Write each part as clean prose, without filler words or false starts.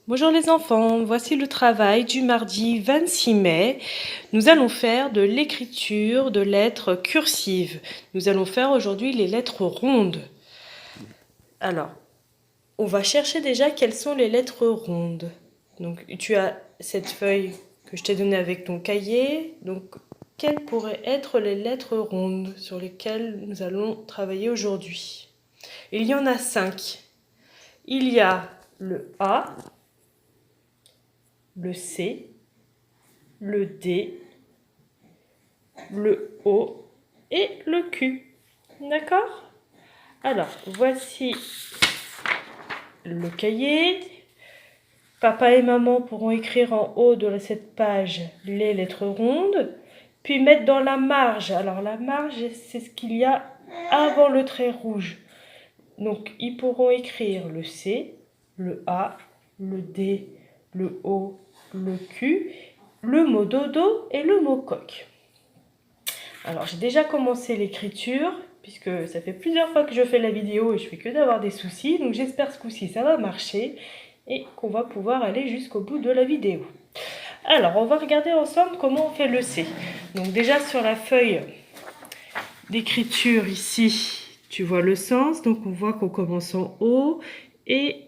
Bonjour les enfants, voici le travail du mardi 26 mai. Nous allons faire de l'écriture de lettres cursives. Nous allons faire aujourd'hui les lettres rondes. Alors, on va chercher déjà quelles sont les lettres rondes. Donc, tu as cette feuille que je t'ai donnée avec ton cahier. Donc, quelles pourraient être les lettres rondes sur lesquelles nous allons travailler aujourd'hui? Il y en a 5. Il y a le A, le C, le D, le O et le Q. D'accord? Alors, voici le cahier. Papa et maman pourront écrire en haut de cette page les lettres rondes, puis mettre dans la marge. Alors, la marge, c'est ce qu'il y a avant le trait rouge. Donc, ils pourront écrire le C, le A, le D, le O, le Q, le mot dodo et le mot coq. Alors, j'ai déjà commencé l'écriture, puisque ça fait plusieurs fois que je fais la vidéo et je fais que d'avoir des soucis. Donc, j'espère ce coup-ci, ça va marcher et qu'on va pouvoir aller jusqu'au bout de la vidéo. Alors, on va regarder ensemble comment on fait le C. Donc, déjà sur la feuille d'écriture ici, tu vois le sens. Donc, on voit qu'on commence en haut et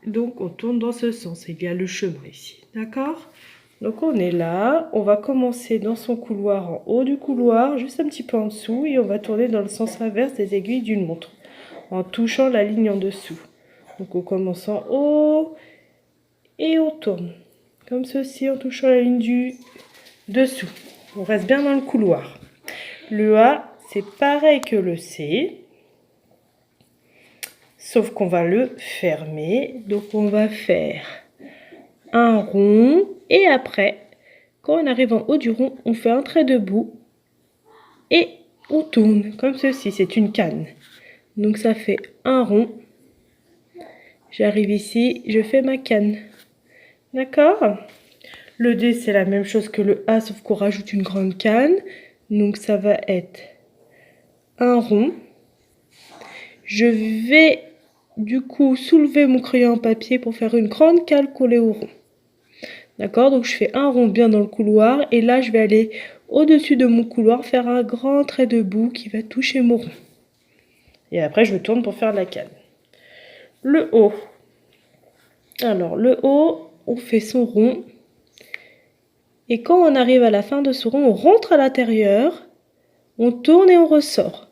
donc on tourne dans ce sens. Il y a le chemin ici, d'accord? Donc on est là, on va commencer dans son couloir en haut du couloir, juste un petit peu en dessous, et on va tourner dans le sens inverse des aiguilles d'une montre, en touchant la ligne en dessous. Donc on commence en haut, et on tourne, comme ceci, en touchant la ligne du dessous. On reste bien dans le couloir. Le A, c'est pareil que le C, sauf qu'on va le fermer, donc on va faire un rond, et après, quand on arrive en haut du rond, on fait un trait debout et on tourne comme ceci, c'est une canne. Donc ça fait un rond. J'arrive ici, je fais ma canne. D'accord? Le D, c'est la même chose que le A, sauf qu'on rajoute une grande canne. Donc ça va être un rond. Je vais du coup soulever mon crayon en papier pour faire une grande cale collée au rond. D'accord? Donc je fais un rond bien dans le couloir et là je vais aller au-dessus de mon couloir faire un grand trait debout qui va toucher mon rond. Et après je tourne pour faire la canne. Le haut. Alors le haut, on fait son rond. Et quand on arrive à la fin de ce rond, on rentre à l'intérieur, on tourne et on ressort.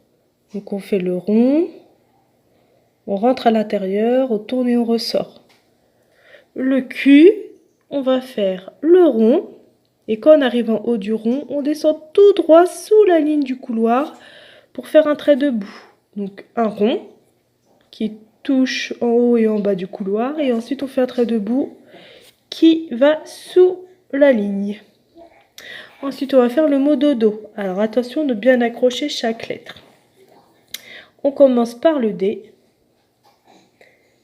Donc on fait le rond, on rentre à l'intérieur, on tourne et on ressort. Le cul, on va faire le rond. Et quand on arrive en haut du rond, on descend tout droit sous la ligne du couloir pour faire un trait debout. Donc un rond qui touche en haut et en bas du couloir. Et ensuite on fait un trait debout qui va sous la ligne. Ensuite on va faire le mot dodo. Alors attention de bien accrocher chaque lettre. On commence par le D,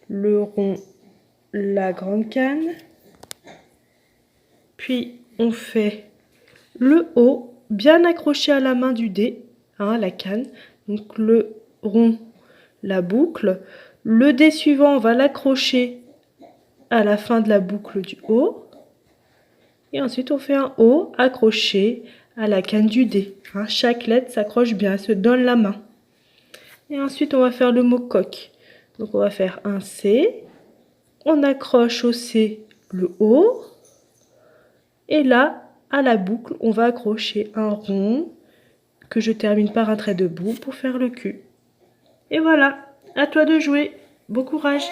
le rond, la grande canne. Puis on fait le O bien accroché à la main du D, hein, la canne. Donc le rond, la boucle. Le D suivant, on va l'accrocher à la fin de la boucle du O. Et ensuite, on fait un O accroché à la canne du D. Hein, chaque lettre s'accroche bien, se donne la main. Et ensuite, on va faire le mot coq. Donc, on va faire un C. On accroche au C le O. Et là, à la boucle, on va accrocher un rond que je termine par un trait debout pour faire le Q. Et voilà, à toi de jouer. Bon courage!